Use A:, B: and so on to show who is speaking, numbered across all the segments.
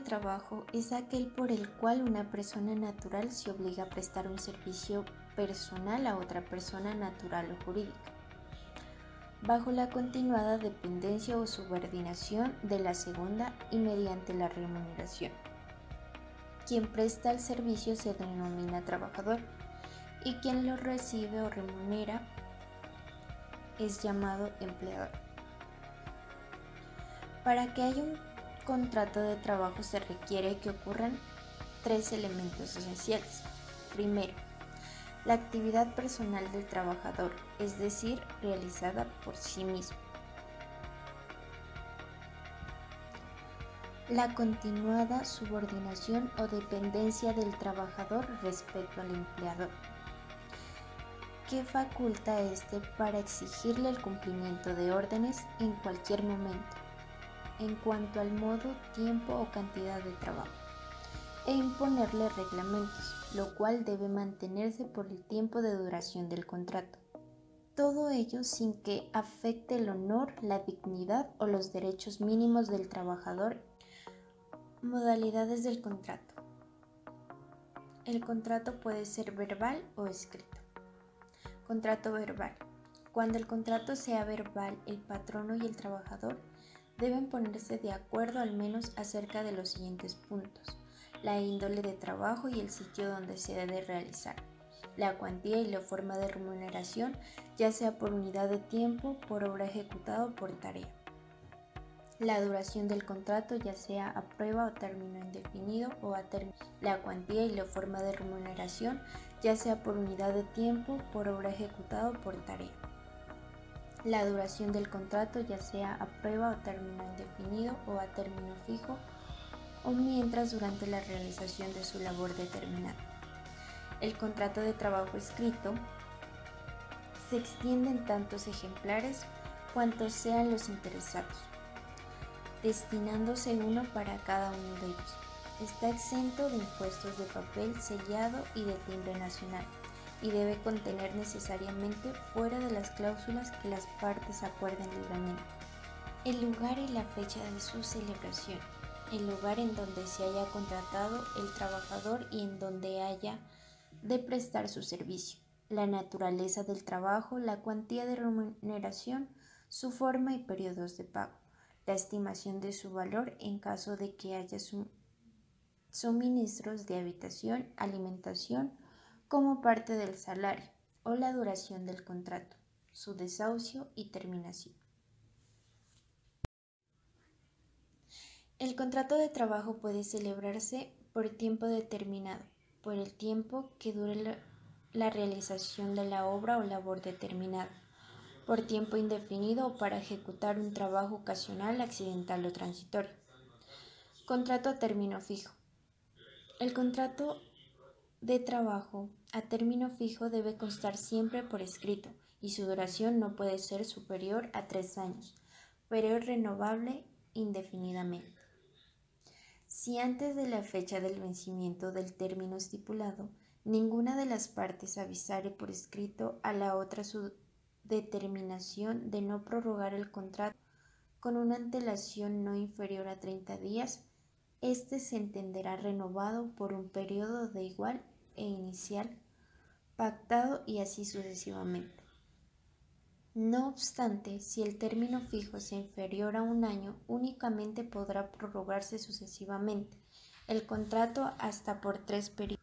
A: trabajo es aquel por el cual una persona natural se obliga a prestar un servicio personal a otra persona natural o jurídica, bajo la continuada dependencia o subordinación de la segunda y mediante la remuneración. Quien presta el servicio se denomina trabajador y quien lo recibe o remunera es llamado empleador. Para que haya un contrato de trabajo se requiere que ocurran 3 elementos esenciales. Primero, la actividad personal del trabajador, es decir, realizada por sí mismo. La continuada subordinación o dependencia del trabajador respecto al empleador, que faculta a éste para exigirle el cumplimiento de órdenes en cualquier momento, en cuanto al modo, tiempo o cantidad de trabajo, e imponerle reglamentos, lo cual debe mantenerse por el tiempo de duración del contrato. Todo ello sin que afecte el honor, la dignidad o los derechos mínimos del trabajador. Modalidades del contrato. El contrato puede ser verbal o escrito. Contrato verbal. Cuando el contrato sea verbal, el patrono y el trabajador deben ponerse de acuerdo al menos acerca de los siguientes puntos: la índole de trabajo y el sitio donde se debe realizar, la cuantía y la forma de remuneración, ya sea por unidad de tiempo, por obra ejecutada o por tarea, la duración del contrato, ya sea a prueba o término indefinido o a término, la cuantía y la forma de remuneración, ya sea por unidad de tiempo, por obra ejecutada o por tarea, la duración del contrato, ya sea a prueba o término indefinido o a término fijo, o mientras durante la realización de su labor determinada. El contrato de trabajo escrito se extiende en tantos ejemplares cuantos sean los interesados, destinándose uno para cada uno de ellos. Está exento de impuestos de papel sellado y de timbre nacional, y debe contener necesariamente, fuera de las cláusulas que las partes acuerden libremente, el lugar y la fecha de su celebración, el lugar en donde se haya contratado el trabajador y en donde haya de prestar su servicio, la naturaleza del trabajo, la cuantía de remuneración, su forma y periodos de pago, la estimación de su valor en caso de que haya suministros de habitación, alimentación como parte del salario, o la duración del contrato, su desahucio y terminación. El contrato de trabajo puede celebrarse por tiempo determinado, por el tiempo que dure la realización de la obra o labor determinada, por tiempo indefinido o para ejecutar un trabajo ocasional, accidental o transitorio. Contrato a término fijo. El contrato de trabajo a término fijo debe constar siempre por escrito y su duración no puede ser superior a 3 años, pero es renovable indefinidamente. Si antes de la fecha del vencimiento del término estipulado, ninguna de las partes avisare por escrito a la otra su determinación de no prorrogar el contrato con una antelación no inferior a 30 días, éste se entenderá renovado por un periodo de igual e inicial pactado y así sucesivamente. No obstante, si el término fijo es inferior a 1 año, únicamente podrá prorrogarse sucesivamente el contrato hasta por 3 periodos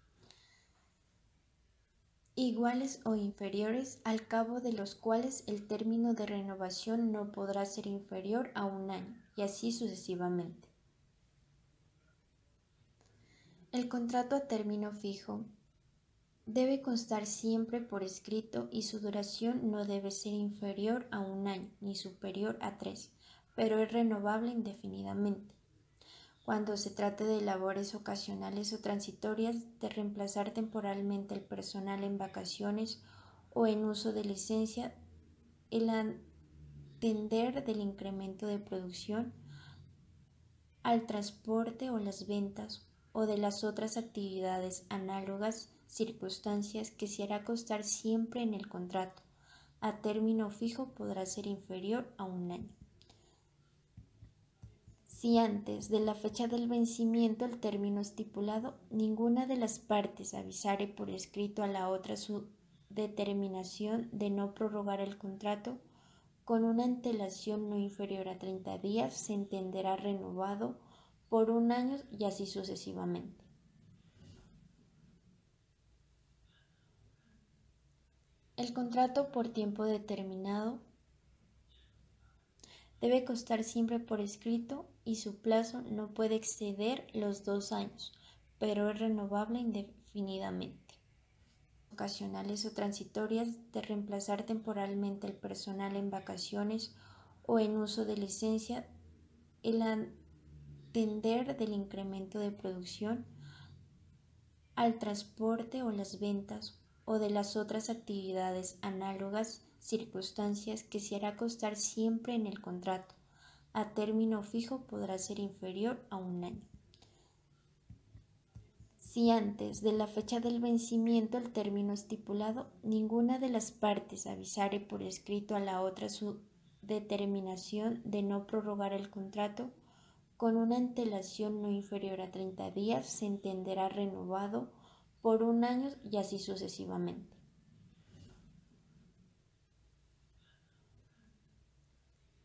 A: iguales o inferiores, al cabo de los cuales el término de renovación no podrá ser inferior a 1 año, y así sucesivamente. El contrato a término fijo debe constar siempre por escrito y su duración no debe ser inferior a 1 año ni superior a 3, pero es renovable indefinidamente. Cuando se trate de labores ocasionales o transitorias, de reemplazar temporalmente el personal en vacaciones o en uso de licencia, el atender del incremento de producción, al transporte o las ventas o de las otras actividades análogas, circunstancias que se hará constar siempre en el contrato a término fijo podrá ser inferior a 1 año. Si antes de la fecha del vencimiento del término estipulado, ninguna de las partes avisare por escrito a la otra su determinación de no prorrogar el contrato, con una antelación no inferior a 30 días se entenderá renovado por un año y así sucesivamente. El contrato por tiempo determinado debe constar siempre por escrito y su plazo no puede exceder los 2 años, pero es renovable indefinidamente. Ocasionales o transitorias de reemplazar temporalmente el personal en vacaciones o en uso de licencia, el atender del incremento de producción, al transporte o las ventas o de las otras actividades análogas, circunstancias que se hará constar siempre en el contrato. A término fijo podrá ser inferior a un año. Si antes de la fecha del vencimiento del término estipulado, ninguna de las partes avisare por escrito a la otra su determinación de no prorrogar el contrato, con una antelación no inferior a 30 días se entenderá renovado por un año y así sucesivamente.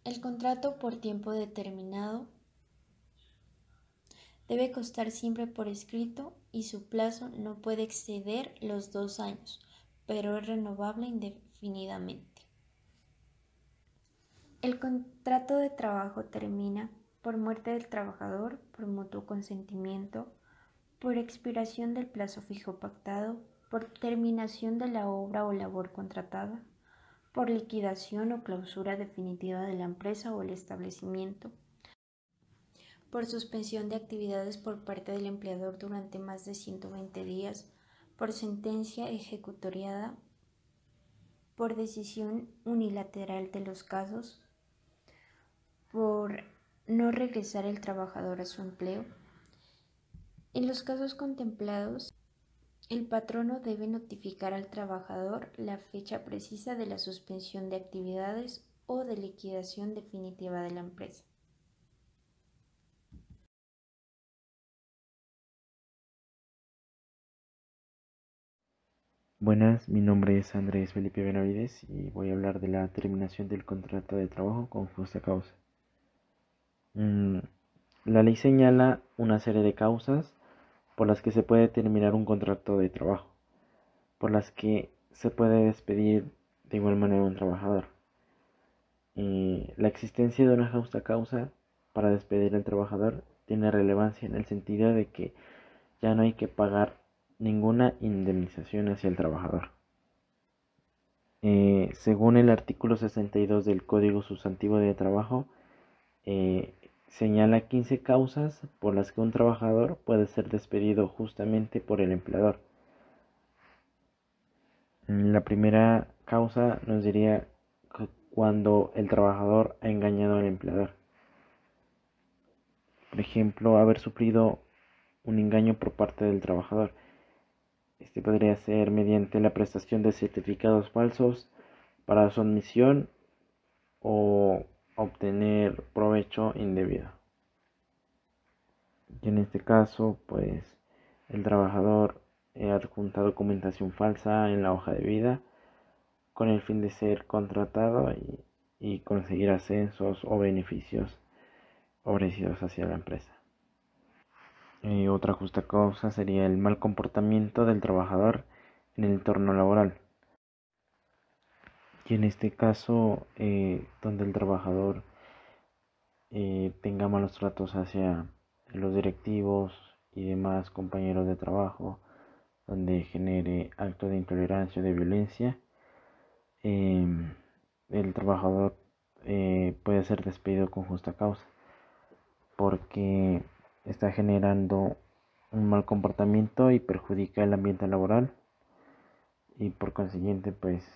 A: El contrato por tiempo determinado debe constar siempre por escrito y su plazo no puede exceder los 2 años, pero es renovable indefinidamente. El contrato de trabajo termina por muerte del trabajador, por mutuo consentimiento, por expiración del plazo fijo pactado, por terminación de la obra o labor contratada, por liquidación o clausura definitiva de la empresa o el establecimiento, por suspensión de actividades por parte del empleador durante más de 120 días, por sentencia ejecutoriada, por decisión unilateral de los casos, por no regresar el trabajador a su empleo. En los casos contemplados, el patrono debe notificar al trabajador la fecha precisa de la suspensión de actividades o de liquidación definitiva de la empresa.
B: Buenas, mi nombre es Andrés Felipe Benavides y voy a hablar de la terminación del contrato de trabajo con justa causa. La ley señala una serie de causas por las que se puede terminar un contrato de trabajo, por las que se puede despedir de igual manera a un trabajador. La existencia de una justa causa para despedir al trabajador tiene relevancia en el sentido de que ya no hay que pagar ninguna indemnización hacia el trabajador. Según el artículo 62 del Código Sustantivo de Trabajo, señala 15 causas por las que un trabajador puede ser despedido justamente por el empleador. La primera causa nos diría cuando el trabajador ha engañado al empleador. Por ejemplo, haber sufrido un engaño por parte del trabajador. Este podría ser mediante la prestación de certificados falsos para su admisión o obtener provecho indebido. Y en este caso, pues el trabajador adjunta documentación falsa en la hoja de vida con el fin de ser contratado y conseguir ascensos o beneficios ofrecidos hacia la empresa. Otra justa causa sería el mal comportamiento del trabajador en el entorno laboral. Y en este caso, donde el trabajador tenga malos tratos hacia los directivos y demás compañeros de trabajo, donde genere actos de intolerancia o de violencia, el trabajador puede ser despedido con justa causa, porque está generando un mal comportamiento y perjudica el ambiente laboral y por consiguiente pues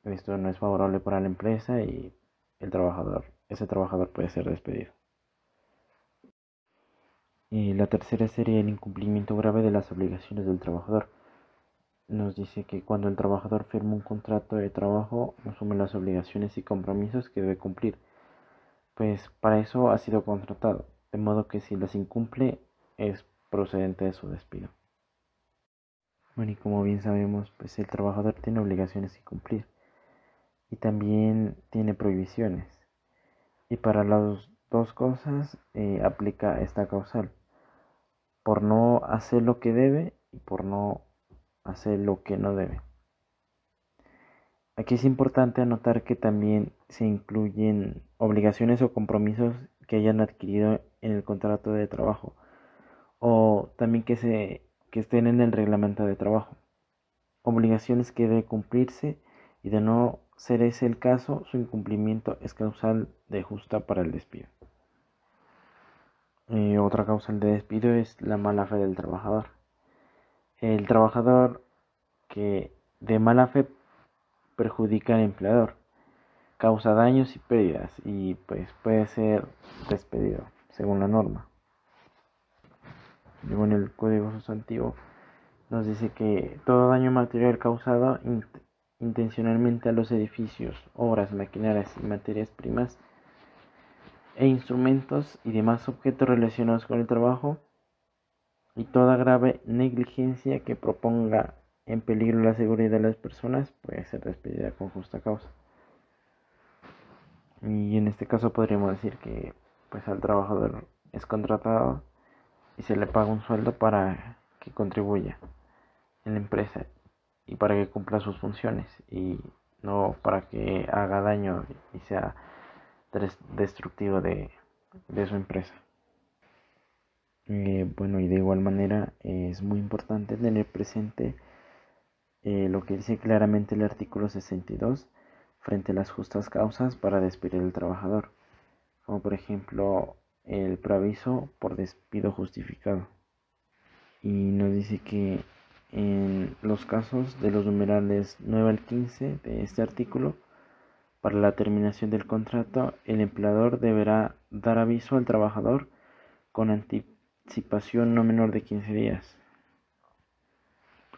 B: esto no es favorable para la empresa y ese trabajador puede ser despedido. La tercera sería el incumplimiento grave de las obligaciones del trabajador. Nos dice que cuando el trabajador firma un contrato de trabajo, asume las obligaciones y compromisos que debe cumplir, pues para eso ha sido contratado. de modo que si las incumple es procedente de su despido. Bueno, y como bien sabemos, pues el trabajador tiene obligaciones que cumplir y también tiene prohibiciones. Y para las dos cosas aplica esta causal, por no hacer lo que debe y por no hacer lo que no debe. Aquí es importante anotar que también se incluyen obligaciones o compromisos que hayan adquirido en el contrato de trabajo o también que estén en el reglamento de trabajo. Obligaciones que deben cumplirse y de no ser ese el caso, su incumplimiento es causal de justa para el despido. Otra causal de despido es la mala fe del trabajador. El trabajador que de mala fe perjudica al empleador, causa daños y pérdidas y pues puede ser despedido según la norma. Luego en el Código Sustantivo nos dice que todo daño material causado intencionalmente a los edificios, obras, maquinarias y materias primas e instrumentos y demás objetos relacionados con el trabajo y toda grave negligencia que proponga en peligro la seguridad de las personas puede ser despedida con justa causa. Y en este caso podríamos decir que pues al trabajador es contratado y se le paga un sueldo para que contribuya en la empresa y para que cumpla sus funciones y no para que haga daño y sea destructivo de su empresa. Bueno, y de igual manera es muy importante tener presente lo que dice claramente el artículo 62 frente a las justas causas para despedir al trabajador, como por ejemplo el preaviso por despido justificado. Y nos dice que en los casos de los numerales 9 al 15 de este artículo, para la terminación del contrato, el empleador deberá dar aviso al trabajador con anticipación no menor de 15 días,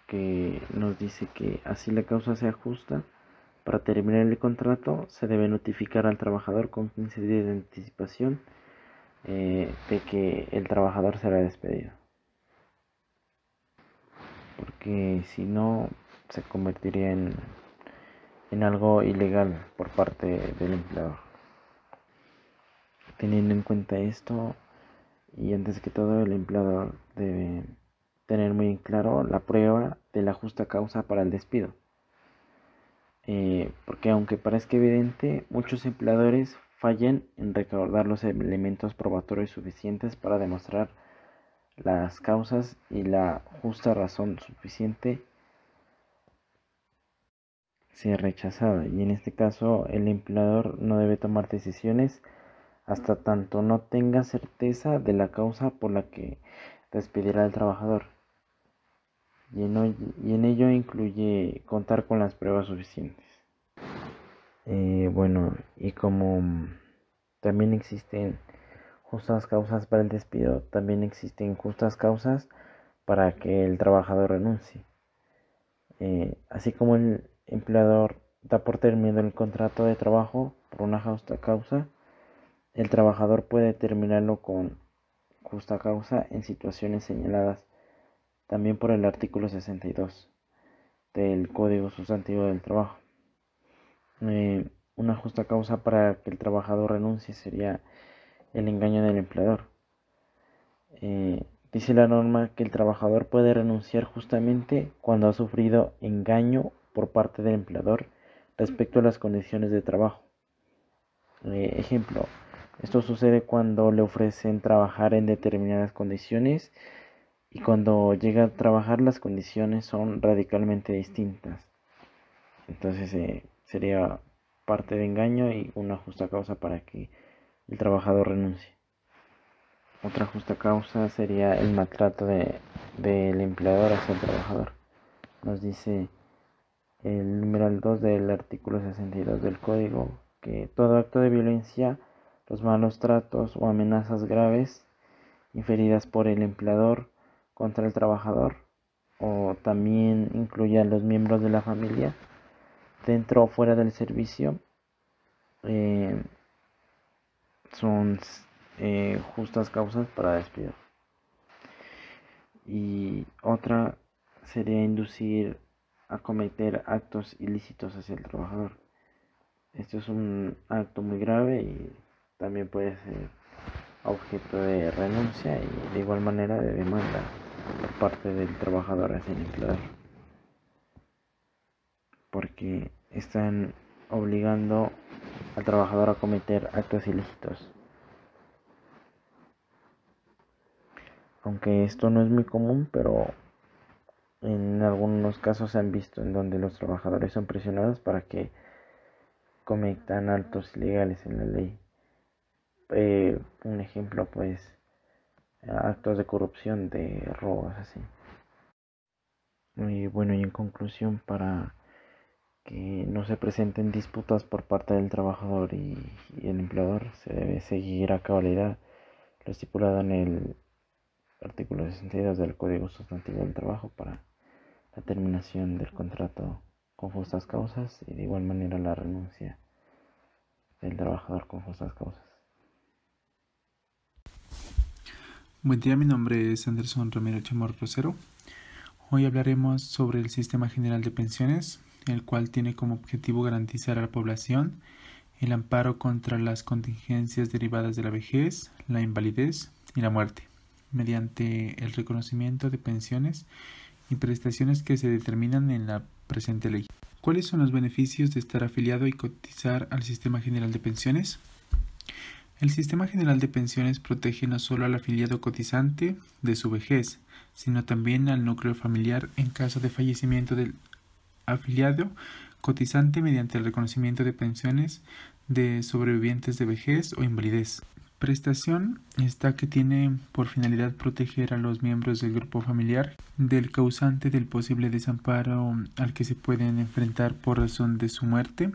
B: que nos dice que así la causa sea justa. Para terminar el contrato se debe notificar al trabajador con 15 días de anticipación de que el trabajador será despedido, porque si no se convertiría en algo ilegal por parte del empleador. Teniendo en cuenta esto, y antes que todo, el empleador debe tener muy claro la prueba de la justa causa para el despido. Porque aunque parezca evidente, muchos empleadores fallan en recaudar los elementos probatorios suficientes para demostrar las causas y la justa razón suficiente sea rechazada. Y en este caso, el empleador no debe tomar decisiones hasta tanto no tenga certeza de la causa por la que despedirá al trabajador. Y en ello incluye contar con las pruebas suficientes. Bueno, y como también existen justas causas para el despido, también existen justas causas para que el trabajador renuncie. Así como el empleador da por terminado el contrato de trabajo por una justa causa, el trabajador puede terminarlo con justa causa en situaciones señaladas también por el artículo 62 del Código Sustantivo del Trabajo. Una justa causa para que el trabajador renuncie sería el engaño del empleador. Dice la norma que el trabajador puede renunciar justamente cuando ha sufrido engaño por parte del empleador respecto a las condiciones de trabajo. Ejemplo, esto sucede cuando le ofrecen trabajar en determinadas condiciones y cuando llega a trabajar las condiciones son radicalmente distintas. Entonces sería parte de engaño y una justa causa para que el trabajador renuncie. Otra justa causa sería el maltrato del empleador hacia el trabajador. Nos dice el numeral 2 del artículo 62 del Código que todo acto de violencia, los malos tratos o amenazas graves inferidas por el empleador contra el trabajador o también incluye a los miembros de la familia dentro o fuera del servicio son justas causas para despido. Y otra sería inducir a cometer actos ilícitos hacia el trabajador. Esto es un acto muy grave y también puede ser objeto de renuncia y de igual manera de demanda por parte del trabajador hacia el empleador, porque están obligando al trabajador a cometer actos ilícitos. Aunque esto no es muy común, pero en algunos casos se han visto en donde los trabajadores son presionados para que cometan actos ilegales en la ley. Un ejemplo, pues, actos de corrupción, de robos, así. Y bueno, y en conclusión, para que no se presenten disputas por parte del trabajador y el empleador, se debe seguir a cabalidad lo estipulado en el artículo 62 del Código Sustantivo del Trabajo para la terminación del contrato con justas causas y de igual manera la renuncia del trabajador con justas causas.
C: Buen día, mi nombre es Anderson Ramiro Chamorro Rosero. Hoy hablaremos sobre el Sistema General de Pensiones, el cual tiene como objetivo garantizar a la población el amparo contra las contingencias derivadas de la vejez, la invalidez y la muerte, mediante el reconocimiento de pensiones y prestaciones que se determinan en la presente ley. ¿Cuáles son los beneficios de estar afiliado y cotizar al Sistema General de Pensiones? El Sistema General de Pensiones protege no solo al afiliado cotizante de su vejez, sino también al núcleo familiar en caso de fallecimiento del afiliado cotizante mediante el reconocimiento de pensiones de sobrevivientes de vejez o invalidez. Prestación esta que tiene por finalidad proteger a los miembros del grupo familiar del causante del posible desamparo al que se pueden enfrentar por razón de su muerte.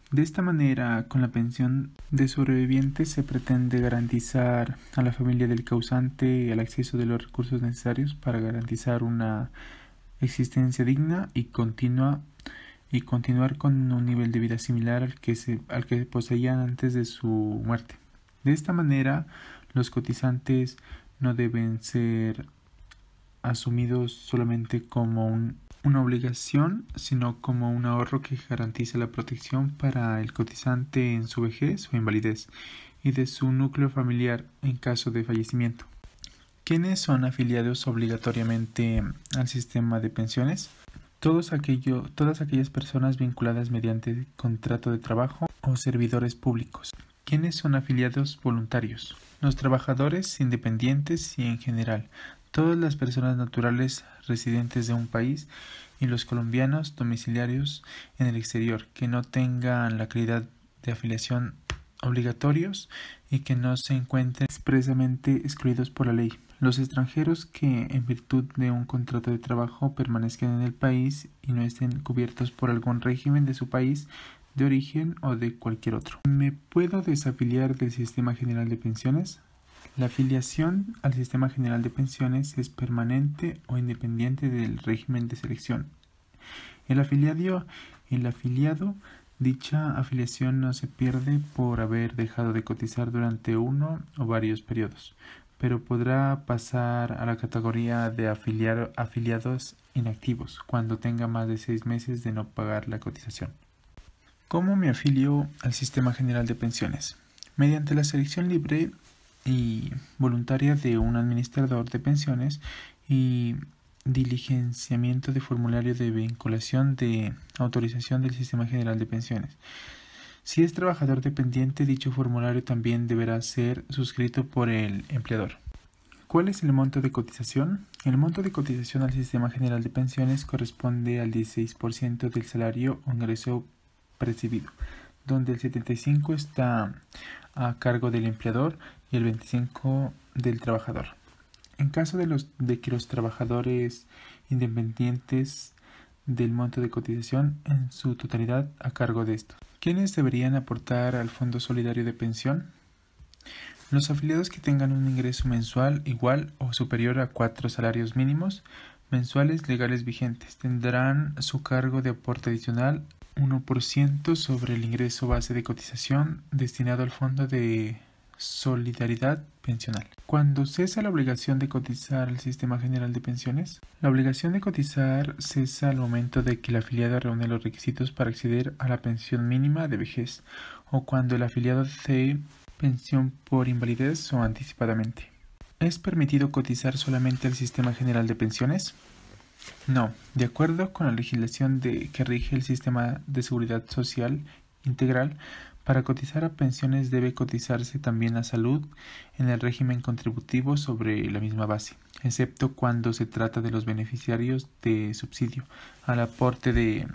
C: De esta manera, con la pensión de sobrevivientes se pretende garantizar a la familia del causante el acceso de los recursos necesarios para garantizar una existencia digna y continuar con un nivel de vida similar al que poseían antes de su muerte. De esta manera, los cotizantes no deben ser asumidos solamente como una obligación, sino como un ahorro que garantiza la protección para el cotizante en su vejez o invalidez y de su núcleo familiar en caso de fallecimiento. ¿Quiénes son afiliados obligatoriamente al sistema de pensiones? Todas aquellas personas vinculadas mediante contrato de trabajo o servidores públicos. ¿Quiénes son afiliados voluntarios? Los trabajadores independientes y en general todas las personas naturales residentes de un país y los colombianos domiciliarios en el exterior que no tengan la calidad de afiliación obligatorios y que no se encuentren expresamente excluidos por la ley. Los extranjeros que en virtud de un contrato de trabajo permanezcan en el país y no estén cubiertos por algún régimen de su país de origen o de cualquier otro. ¿Me puedo desafiliar del Sistema General de Pensiones? La afiliación al Sistema General de Pensiones es permanente o independiente del régimen de selección. El afiliado, dicha afiliación no se pierde por haber dejado de cotizar durante uno o varios periodos, pero podrá pasar a la categoría de afiliados inactivos cuando tenga más de 6 meses de no pagar la cotización. ¿Cómo me afilio al Sistema General de Pensiones? Mediante la selección libre y voluntaria de un administrador de pensiones y diligenciamiento de formulario de vinculación de autorización del Sistema General de Pensiones. Si es trabajador dependiente, dicho formulario también deberá ser suscrito por el empleador. ¿Cuál es el monto de cotización? El monto de cotización al Sistema General de Pensiones corresponde al 16% del salario o ingreso percibido, donde el 75% está a cargo del empleador y el 25% del trabajador. En caso de que los trabajadores independientes del monto de cotización en su totalidad a cargo de estos. ¿Quiénes deberían aportar al Fondo Solidario de Pensión? Los afiliados que tengan un ingreso mensual igual o superior a 4 salarios mínimos mensuales legales vigentes tendrán a su cargo de aporte adicional 1% sobre el ingreso base de cotización destinado al Fondo de solidaridad pensional. Cuando cesa la obligación de cotizar al Sistema General de Pensiones, la obligación de cotizar cesa al momento de que el afiliado reúne los requisitos para acceder a la pensión mínima de vejez o cuando el afiliado dé pensión por invalidez o anticipadamente. ¿Es permitido cotizar solamente al Sistema General de Pensiones? No, de acuerdo con la legislación que rige el Sistema de Seguridad Social Integral, para cotizar a pensiones debe cotizarse también a salud en el régimen contributivo sobre la misma base, excepto cuando se trata de los beneficiarios de subsidio al aporte de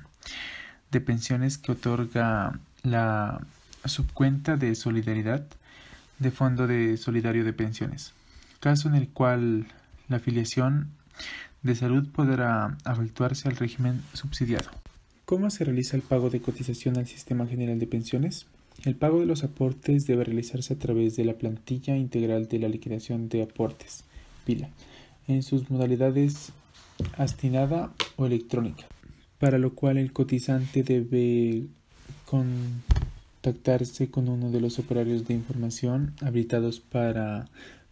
C: pensiones que otorga la subcuenta de solidaridad de Fondo de Solidario de Pensiones, caso en el cual la afiliación de salud podrá efectuarse al régimen subsidiado. ¿Cómo se realiza el pago de cotización al Sistema General de Pensiones? El pago de los aportes debe realizarse a través de la plantilla integral de la liquidación de aportes, PILA, en sus modalidades astinada o electrónica, para lo cual el cotizante debe contactarse con uno de los operarios de información habilitados para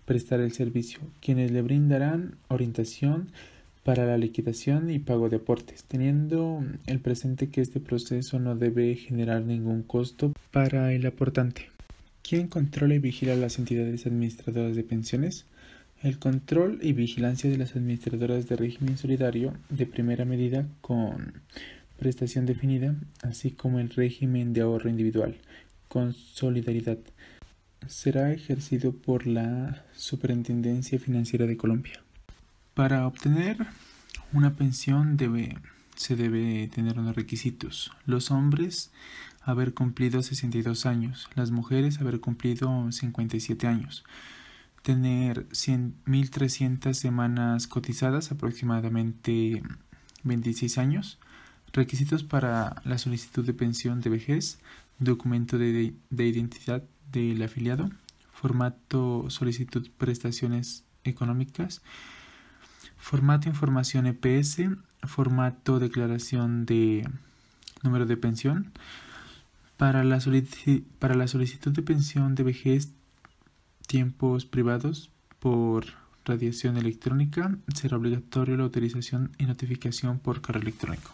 C: prestar el servicio, quienes le brindarán orientación para la liquidación y pago de aportes, teniendo el presente que este proceso no debe generar ningún costo para el aportante. ¿Quién controla y vigila las entidades administradoras de pensiones? El control y vigilancia de las administradoras de régimen solidario de primera medida con prestación definida, así como el régimen de ahorro individual con solidaridad, será ejercido por la Superintendencia Financiera de Colombia. Para obtener una pensión se debe tener unos requisitos. Los hombres haber cumplido 62 años, las mujeres haber cumplido 57 años, tener 1.300 semanas cotizadas, aproximadamente 26 años. Requisitos para la solicitud de pensión de vejez: documento de identidad del afiliado, formato solicitud prestaciones económicas, formato información EPS, formato declaración de número de pensión. Para la solicitud de pensión de vejez, tiempos privados por radiación electrónica, será obligatorio la autorización y notificación por correo electrónico.